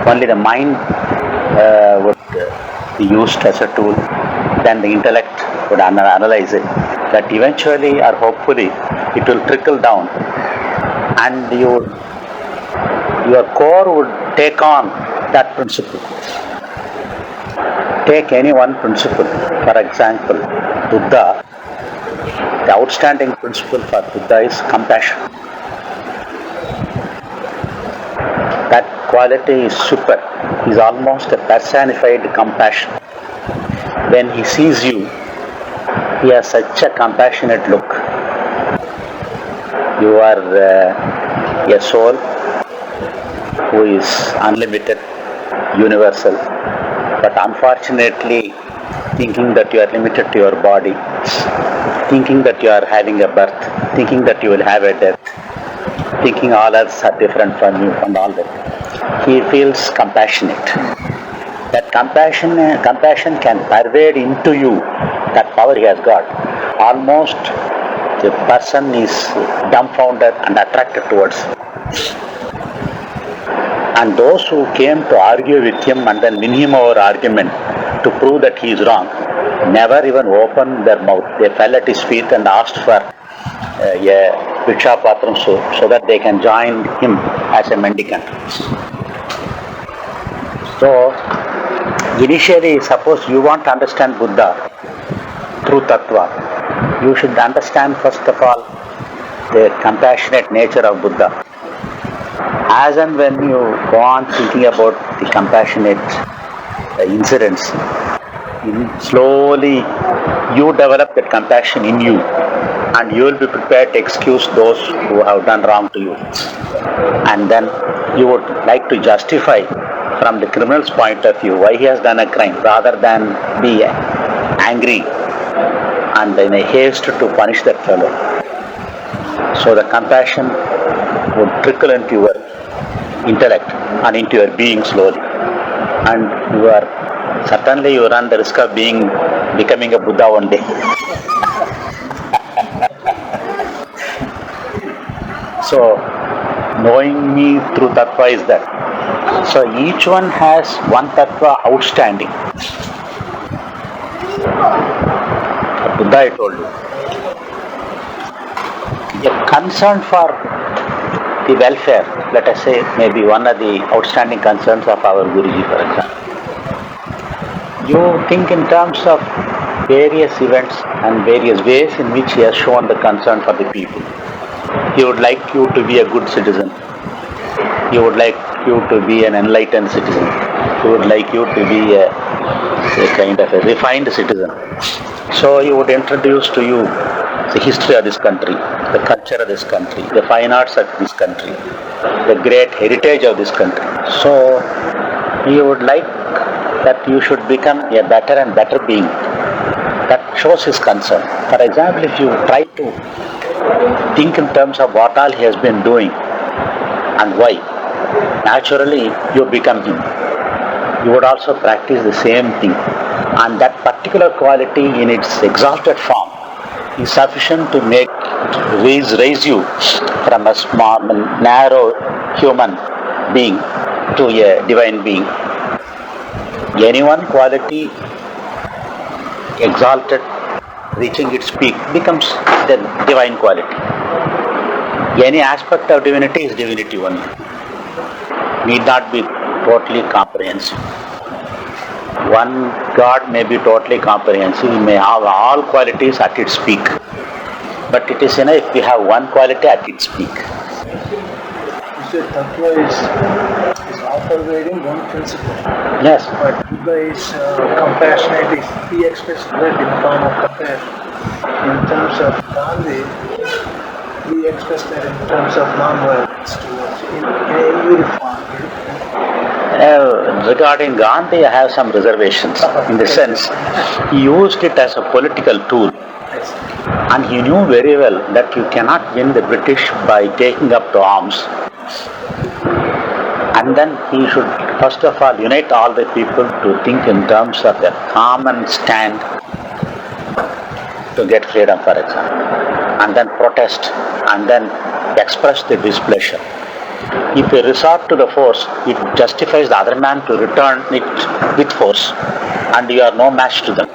Only the mind would be used as a tool, then the intellect would analyze it. That eventually or hopefully it will trickle down, and your core would take on that principle. Take any one principle. For example, Buddha, the outstanding principle for Buddha is compassion. That quality is super. He is almost a personified compassion. When he sees you, he has such a compassionate look. You are a soul who is unlimited, universal, but unfortunately thinking that you are limited to your body, thinking that you are having a birth, thinking that you will have a death, thinking all others are different from you and all that. He feels compassionate. That compassion can pervade into you. That power he has got. Almost the person is dumbfounded and attracted towards him. And those who came to argue with him and then win him over argument to prove that he is wrong, never even opened their mouth. They fell at his feet and asked for a Viksha Patram so that they can join him as a mendicant. So, initially, suppose you want to understand Buddha through Tattva, you should understand first of all the compassionate nature of Buddha. As and when you go on thinking about the compassionate incidents, slowly you develop that compassion in you, and you will be prepared to excuse those who have done wrong to you. And then you would like to justify from the criminal's point of view why he has done a crime, rather than be angry and in a haste to punish that fellow. So the compassion would trickle into your intellect and into your being slowly, and you run the risk of becoming a Buddha one day. So knowing me through Tattva is that. So each one has one Tattva outstanding. Buddha, I told you. A concern for the welfare, let us say, maybe one of the outstanding concerns of our Guruji, for example. You think in terms of various events and various ways in which he has shown the concern for the people. He would like you to be a good citizen. He would like you to be an enlightened citizen. He would like you to be a kind of a refined citizen. So he would introduce to you the history of this country, the culture of this country, the fine arts of this country, the great heritage of this country. So he would like that you should become a better and better being. That shows his concern. For example, if you try to think in terms of what all he has been doing and why, naturally you become him. You would also practice the same thing. And that particular quality in its exalted form is sufficient to raise you from a small, narrow human being to a divine being. Any one quality exalted, reaching its peak, becomes the divine quality. Any aspect of divinity is divinity only. Need not be totally comprehensive. One God may be totally comprehensive, he may have all qualities at its peak. But it is enough if we have one quality at its peak. You said Tattva is all-pervading one principle. Yes. But Buddha is compassionate. He expressed that in the form of compassion. In terms of Gandhi, he expressed that in terms of non-violence towards in a uniform. Regarding Gandhi, I have some reservations. In the sense, he used it as a political tool. And he knew very well that you cannot win the British by taking up to arms. And then he should first of all unite all the people to think in terms of a common stand to get freedom, for example. And then protest and then express the displeasure. If you resort to the force, it justifies the other man to return it with force, and you are no match to them.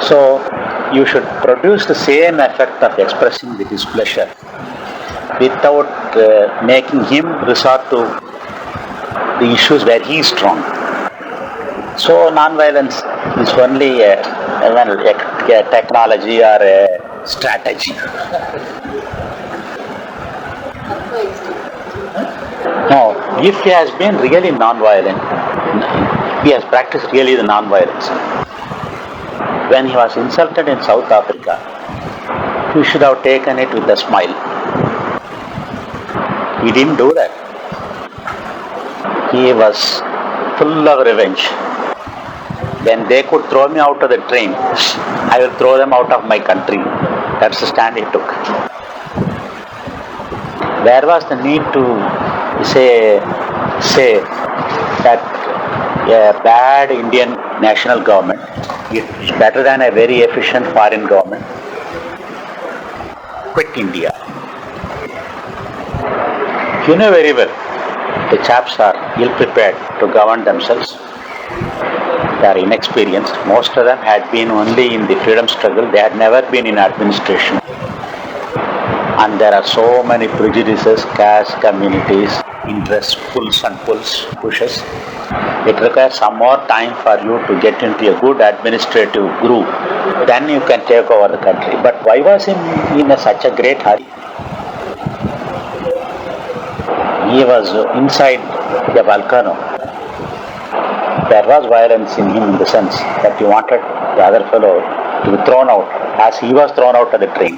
So, you should produce the same effect of expressing the displeasure without making him resort to the issues where he is strong. So, non-violence is only a technology or a strategy. No, if he has been really non-violent, he has practiced really the non-violence. When he was insulted in South Africa, he should have taken it with a smile. He didn't do that. He was full of revenge. When they could throw me out of the train, I will throw them out of my country. That's the stand he took. Where was the need to say that a bad Indian national government is better than a very efficient foreign government? Quit India. You know very well, the chaps are ill-prepared to govern themselves. They are inexperienced. Most of them had been only in the freedom struggle. They had never been in administration. And there are so many prejudices, caste, communities, interests, pulls and pushes. It requires some more time for you to get into a good administrative group. Then you can take over the country. But why was he in such a great hurry? He was inside the volcano. There was violence in him in the sense that he wanted the other fellow to be thrown out as he was thrown out of the train.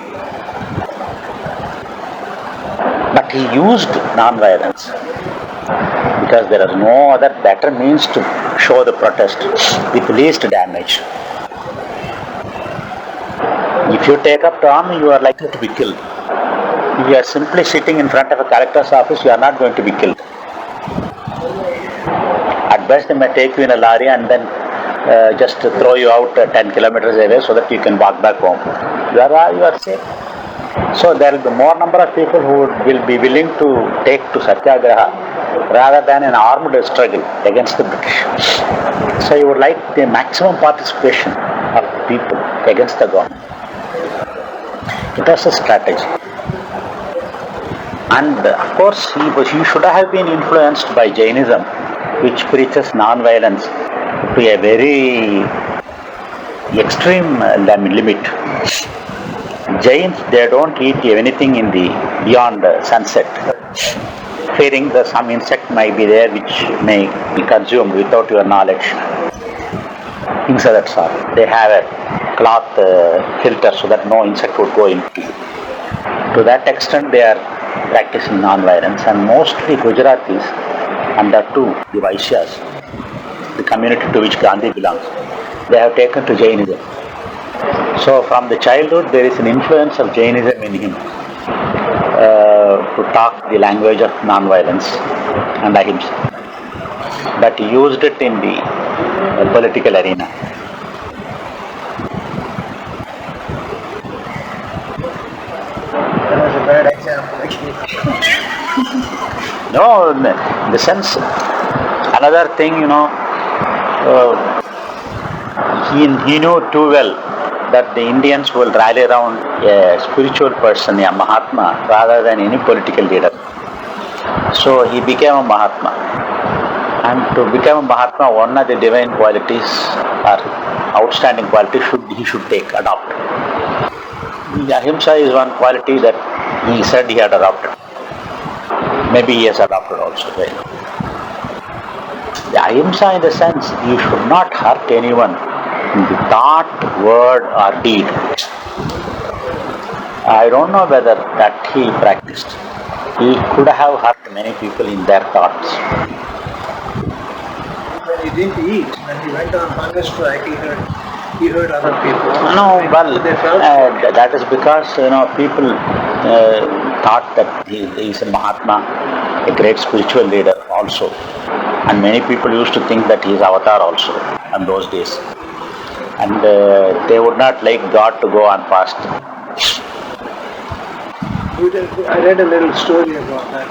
But he used non-violence because there are no other better means to show the protest with least damage. If you take up to arm, you are likely to be killed. If you are simply sitting in front of a collector's office, you are not going to be killed. At best, they may take you in a lorry and then just throw you out 10 kilometers away so that you can walk back home. You are safe. So there will be more number of people who will be willing to take to Satyagraha rather than an armed struggle against the British. So you would like the maximum participation of people against the government. It was a strategy. And of course, he should have been influenced by Jainism, which preaches non-violence to a very extreme limit. Jains, they don't eat anything in the beyond sunset, fearing that some insect might be there which may be consumed without your knowledge. Things of that sort. They have a cloth filter so that no insect would go into you. To that extent, they are practicing non-violence, and mostly Gujaratis, and that too the Vaishyas, the community to which Gandhi belongs, they have taken to Jainism. So from the childhood there is an influence of Jainism in him to talk the language of non-violence and ahimsa. But he used it in the political arena. That was a bad example. No, in the sense, another thing, he knew too well that the Indians will rally around a spiritual person, a Mahatma, rather than any political leader. So he became a Mahatma. And to become a Mahatma, one of the divine qualities or outstanding qualities he should adopt. The ahimsa is one quality that he said he had adopted. Maybe he has adopted also. Right? The ahimsa in the sense, you should not hurt anyone in the thought, word or deed. I don't know whether that he practiced. He could have hurt many people in their thoughts. When he didn't eat, when he went on hunger strike, he hurt other people. No, well, that is because people thought that he is a Mahatma, a great spiritual leader also, and many people used to think that he is avatar also in those days, and they would not like God to go on fast. I read a little story about that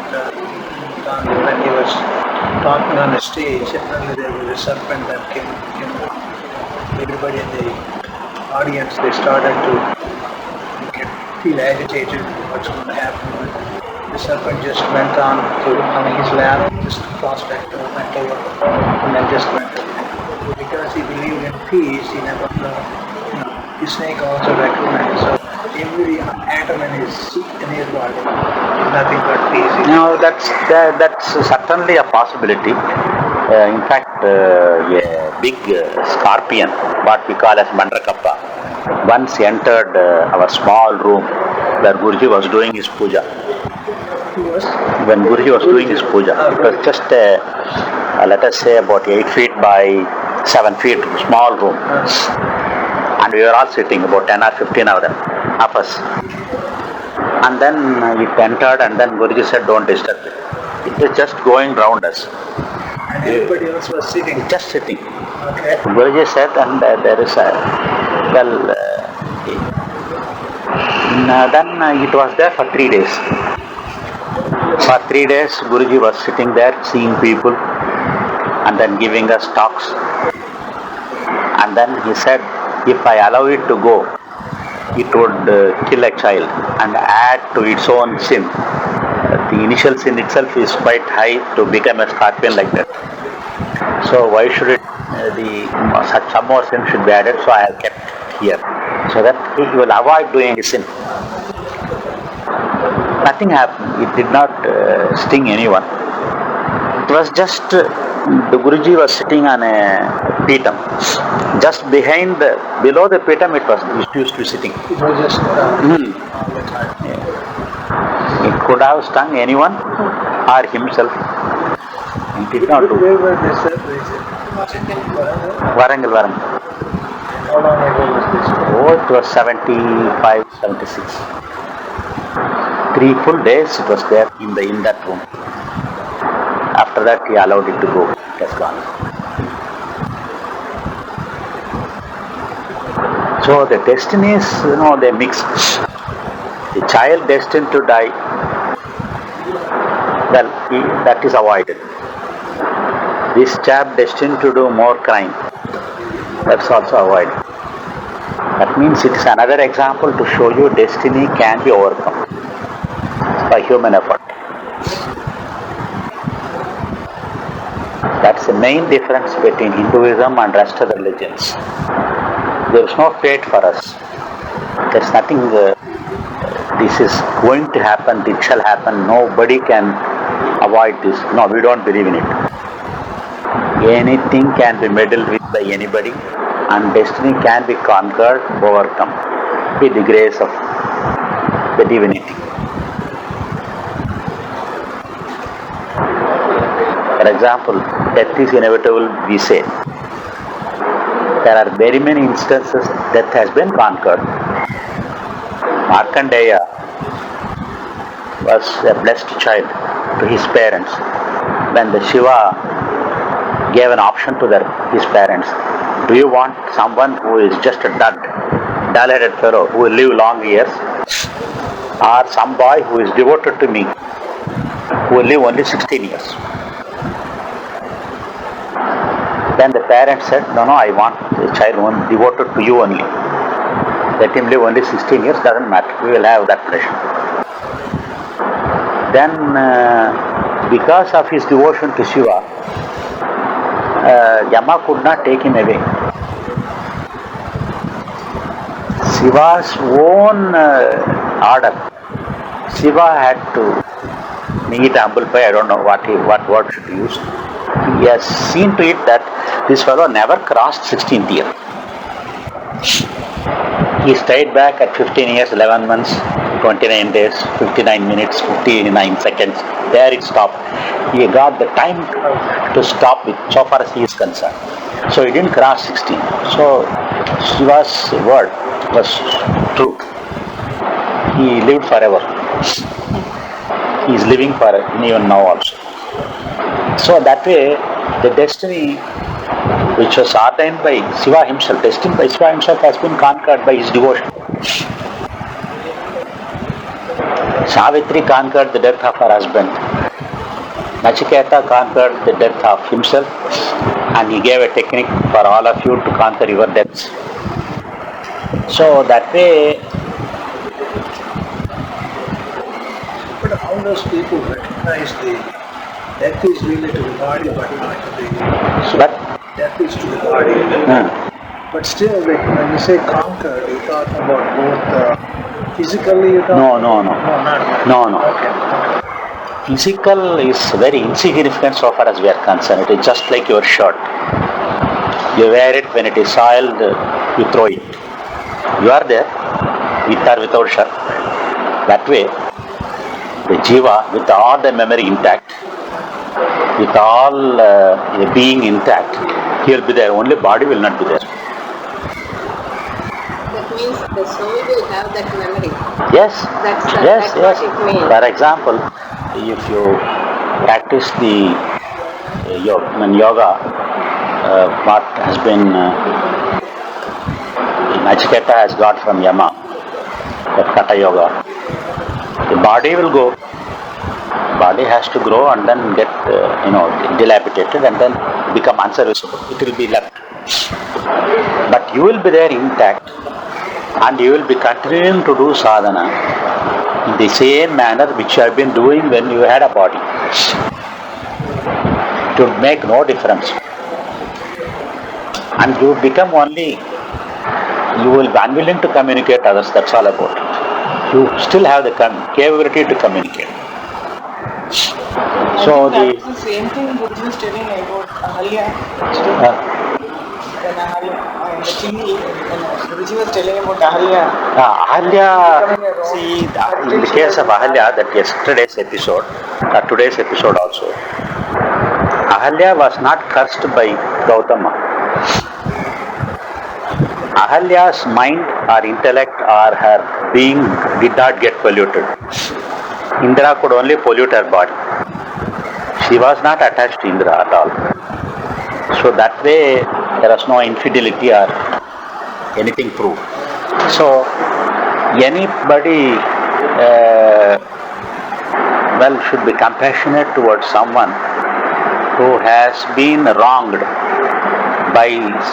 Gandhi when he was talking on a stage. Suddenly there was a serpent that came up. Everybody in the audience, they started to feel agitated. What's going to happen? The serpent just went on his lap, just crossed back over, went over, and then just went over. Because he believed in peace, he never, the snake also recognized. So every atom in his body is nothing but peace. No, that's certainly a possibility. In fact, a big scorpion, what we call as Mandrakappa, once entered our small room where Guruji was doing his puja. When Guruji was doing his puja, it was just let us say about 8 feet by 7 feet small room, and we were all sitting, about 10 or 15 of us. And then it entered, and then Guruji said, "Don't disturb it. It is just going round us." And everybody else was sitting. Just sitting. Okay. Guruji said, and there is a, then it was there for 3 days. For 3 days, Guruji was sitting there, seeing people, and then giving us talks. And then he said, if I allow it to go, it would kill a child and add to its own sin. The initial sin itself is quite high to become a scorpion like that. So why should it, some more sin should be added, so I have kept here. So that he will avoid doing a sin. Nothing happened. It did not sting anyone. It was just, the Guruji was sitting on a petam. Just below the petam it used to be sitting. It was just all the time. Yeah. It could have stung anyone or himself. It did not do. Where were they separated? Varangal. How long ago was this? Oh, it was 75, 76. 3 full days it was there in that room. After that he allowed it to go. It has gone. So the destinies, they mix. The child destined to die, that is avoided. This chap destined to do more crime, that's also avoided. That means it is another example to show you destiny can be overcome by human effort. That's the main difference between Hinduism and rest of the religions. There is no fate for us. There is nothing, this is going to happen, it shall happen, nobody can avoid this. No, we don't believe in it. Anything can be meddled with by anybody, and destiny can be conquered, overcome with the grace of the divinity. For example, death is inevitable, we say. There are very many instances death has been conquered. Markandeya was a blessed child to his parents. When the Shiva gave an option to his parents, do you want someone who is just a dull-headed fellow who will live long years, or some boy who is devoted to me who will live only 16 years? Then the parents said, no, I want a child devoted to you only. Let him live only 16 years, doesn't matter, we will have that pleasure. Then because of his devotion to Shiva, Yama could not take him away. Shiva's own order, Shiva had to meet humble pie, I don't know what word should use. He has seen to it that this fellow never crossed 16th year. He stayed back at 15 years, 11 months, 29 days, 59 minutes, 59 seconds. There it stopped. He got the time to stop it so far as he is concerned. So he didn't cross 16. So Shiva's word was true. He lived forever. He is living forever, even now also. So that way, the destiny which was ordained by Shiva himself, destined by Shiva himself, has been conquered by his devotion. Savitri conquered the death of her husband. Nachiketa conquered the death of himself, and he gave a technique for all of you to conquer your deaths. So that way, But how does people recognize the death is really to the body, but not to the but death is to the body? But still, like, when you say conquered, you're talking about both physically. You're talking no. not. Okay. Physical is very insignificant so far as we are concerned. It is just like your shirt. You wear it, when it is soiled, you throw it. You are there, with or without shirt. That way, the jiva, with all the memory intact, with all the being intact, he will be there. Only body will not be there. That means the soul will have that memory. Yes, That's what it means. For example, if you practice the yoga, what has been Nachiketa has got from Yama, that Kata yoga, the body will go. Body has to grow and then get dilapidated and then become unserviceable. It will be left. But you will be there intact, and you will be continuing to do sadhana in the same manner which you have been doing when you had a body. It would make no difference. And you become only, you will be unwilling to communicate others, that's all about it. You still have the capability to communicate. So that's the same thing Guruji was telling about Ahalya. When Ahalya, the chimney, Guruji was telling about Ahalya. Ahalya, see, in the case of Ahalya, that yesterday's episode, today's episode also, Ahalya was not cursed by Gautama. Ahalya's mind or intellect or her being did not get polluted. Indra could only pollute her body. She was not attached to Indra at all. So that way there was no infidelity or anything proved. So anybody should be compassionate towards someone who has been wronged by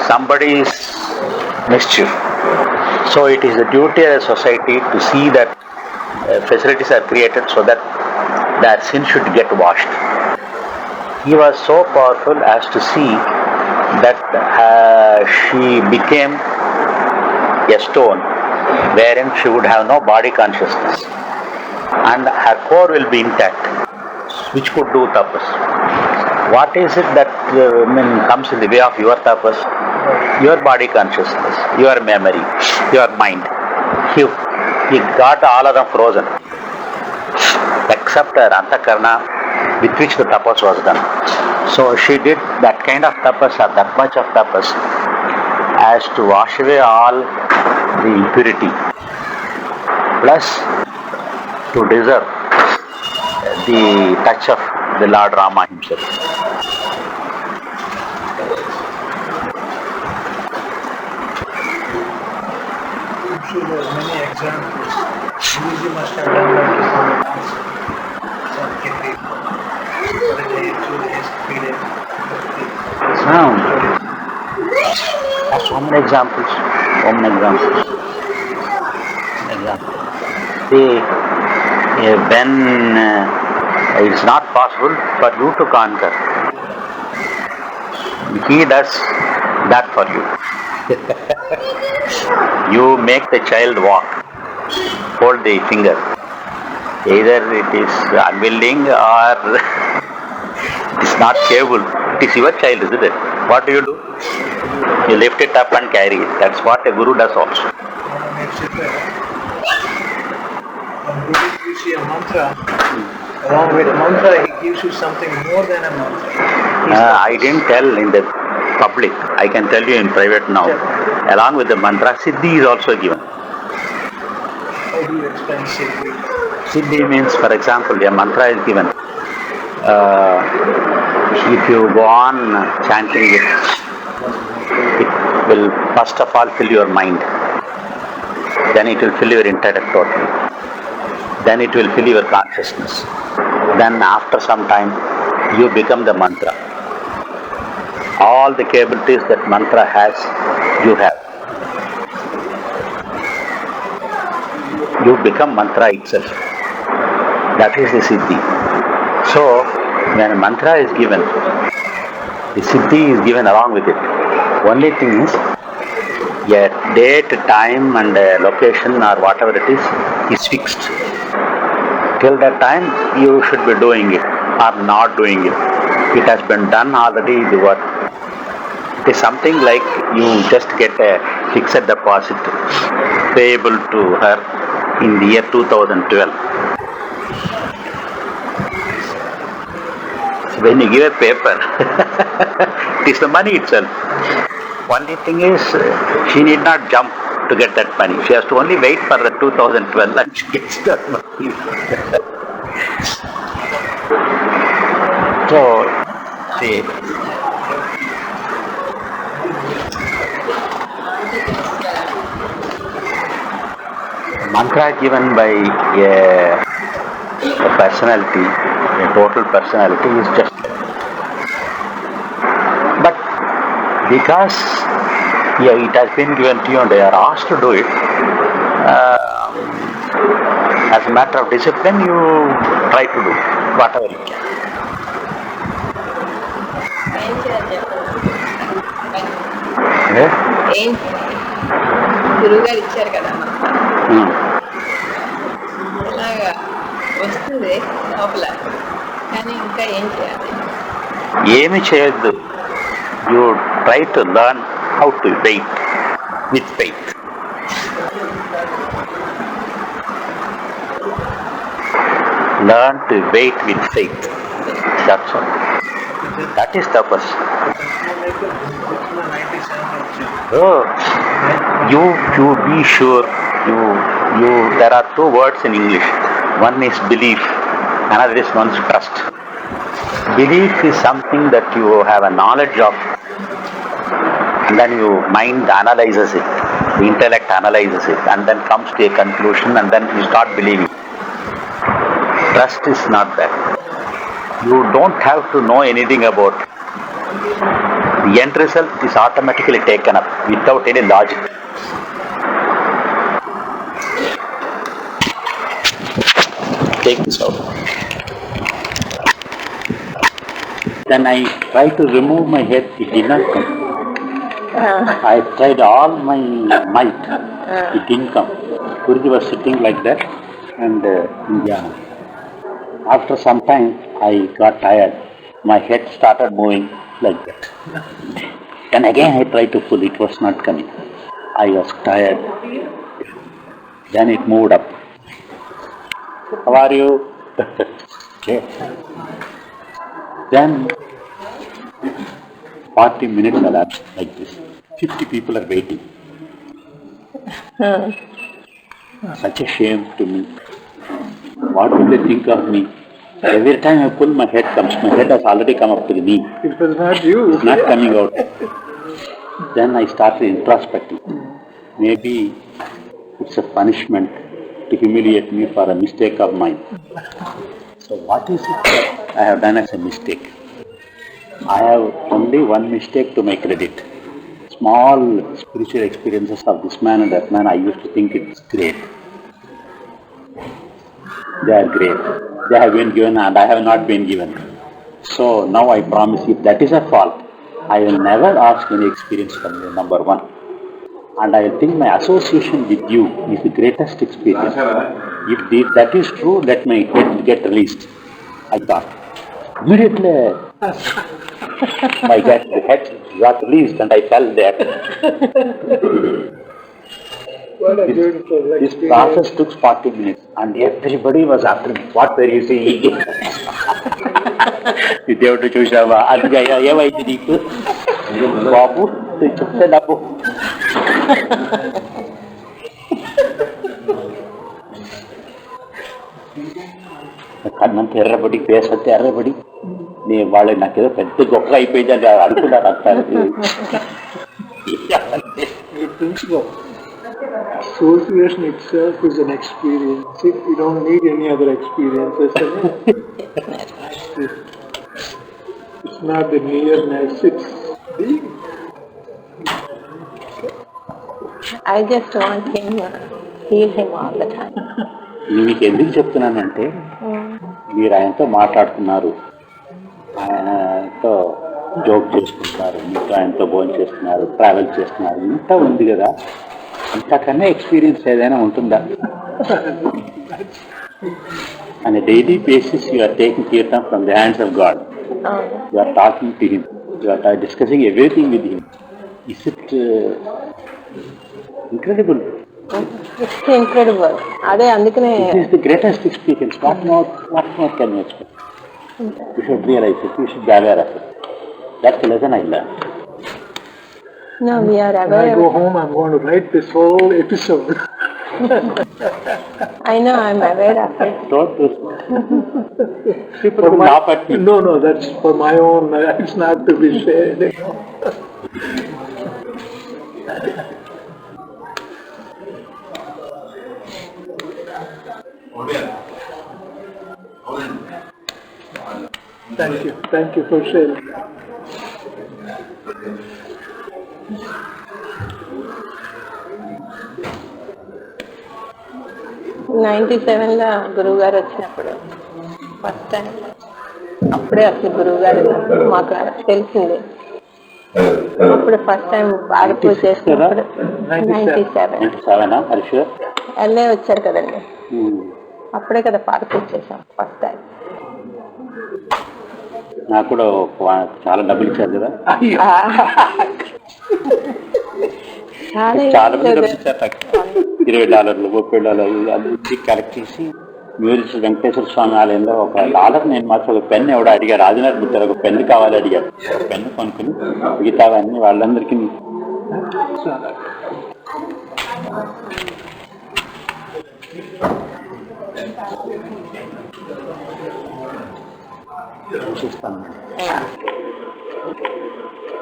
somebody's mischief. So it is the duty of a society to see that facilities are created so that their sin should get washed. He was so powerful as to see that she became a stone wherein she would have no body consciousness and her core will be intact, which could do tapas. What is it that comes in the way of your tapas? Your body consciousness, your memory, your mind. He got all of them frozen, except her antakarna, with which the tapas was done. So she did that kind of tapas, or that much of tapas, as to wash away all the impurity, plus to deserve the touch of the Lord Rama himself. I'm sure there's many examples. Guruji must have done that to someone else. Some kidney, for a day, 2 days, 3 days. That's so many examples. See, when it's not possible for you to conquer, he does that for you. You make the child walk, hold the finger. Either it is unwilling or it is not capable. It is your child, isn't it? What do? You lift it up and carry it. That's what a guru does also. When Guru gives you a mantra, along with mantra, he gives you something more than a mantra. I didn't tell in the public. I can tell you in private now. Yeah. Along with the mantra, Siddhi is also given. How do you explain Siddhi? Siddhi means, for example, a mantra is given. If you go on chanting it, it will first of all fill your mind. Then it will fill your intellect totally. then it will fill your consciousness. Then after some time, you become the mantra. All the capabilities that mantra has, you have. You become mantra itself. That is the siddhi. So, when a mantra is given, the siddhi is given along with it. Only thing is, a date, time and location or whatever it is fixed. Till that time, you should be doing it or not doing it. It has been done already, the work. It is something like you just get a fixed deposit payable to her in the year 2012. So when you give a paper, it is the money itself. Only thing is, she need not jump to get that money. She has to only wait for the 2012 and she gets that money. So, see, mantra given by a personality, a total personality is just. But because it has been given to you and they are asked to do it, as a matter of discipline, you try to do whatever you can. గురువు గారు ఇచ్చారు కదా అలాగా వస్తుంది లోపల, కానీ ఇంకా ఏం చేయాలి? ఏమి చేయొద్దు. You try to learn how to wait with faith. Learn to wait with faith. That's all. That is tapas. Oh, you be sure. There are two words in English. One is belief, another is one's trust. Belief is something that you have a knowledge of, and then your mind analyzes it, the intellect analyzes it, and then comes to a conclusion, and then you start believing. Trust is not that. You don't have to know anything about it. The end result is automatically taken up without any logic. Take this out. Then I tried to remove my head, it did not come. I tried all my might, it didn't come. Guruji was sitting like that, and after some time I got tired. My head started moving like that. Then again I tried to pull, it was not coming. I was tired. Then it moved up. How are you? Okay. Then 40 minutes elapsed like this. 50 people are waiting. Such a shame to me. What will they think of me? Every time I pull, my head comes. My head has already come up to the knee. It was not you. It's not coming out. Then I started introspecting. Maybe it's a punishment to humiliate me for a mistake of mine. So what is it I have done as a mistake? I have only one mistake to my credit. Small spiritual experiences of this man and that man, I used to think it's great. They are great. They have been given and I have not been given. So now I promise, if that is a fault, I will never ask any experience from you, number one. And I will think my association with you is the greatest experience. If that is true, let my head get released. I thought. Immediately, my head got released and I fell there. What a beautiful This process took 40 minutes and everybody was after me. What were you saying? దేవుడు చూసావా అది ఏమైంది నీకు బాబు చెప్తే డబ్బు కన్నంత ఎర్రబడి face అంతా ఎర్రబడి నేను వాళ్ళు నాకేదో పెద్ద గొప్పగా అయిపోయింది అని అనుకున్నారు అంటారు. Association itself is an experience. You don't need any other experiences. It's not the nearness, it's being. I just want him, feel him all the time. ఇది మీకు ఎందుకు చెప్తున్నానంటే మీరు ఆయనతో మాట్లాడుతున్నారు, ఆయనతో జోక్ చేసుకుంటున్నారు, మీతో ఆయనతో భోజనం చేస్తున్నారు, ట్రావెల్ చేస్తున్నారు, ఇంత ఉంది కదా, ఇంతకన్నా ఎక్స్పీరియన్స్ ఏదైనా ఉంటుందా? On a daily basis you are taking kirtan from the hands of God. You are talking to him. You are discussing everything with him. Is it incredible? It's incredible. అదే అందుకనే It is the greatest experience. What more can you expect? You should realize it. You should be aware of it. That's the lesson I learned. No, we are When I aware. go home, I'm going to write this whole episode. I know, I'm aware of it. Don't do people will laugh at me. No, that's for my own. It's not to be shared. Thank you for sharing. '97లో గురువు గారు వచ్చినప్పుడు first time, అప్పుడే అసలు గురువు గారు మాకు తెలిసింది. అప్పుడు ఫస్ట్ టైం పార్కు చేసినప్పుడు 97. ఎల్ఏ వచ్చారు కదండి, అప్పుడే కదా పార్కు చేసాం ఫస్ట్ టైం. నాకు కూడా చాలా డబ్బులు ఇచ్చారు కదా, చాలా మంది డబ్బులు ఇచ్చారు నాకు. $20, $30 అన్ని కలెక్ట్ చేసి మ్యూజిక్ వెంకటేశ్వర స్వామి ఆలయంలో $1 నేను మాత్రం ఒక పెన్ను ఎవడో అడిగారు, రాజనాథ్ బుద్ధారు ఒక పెన్ను కావాలి అడిగారు. ఒక పెన్ను కొనుక్కుని మిగతావన్నీ వాళ్ళందరికీ చూస్తాను.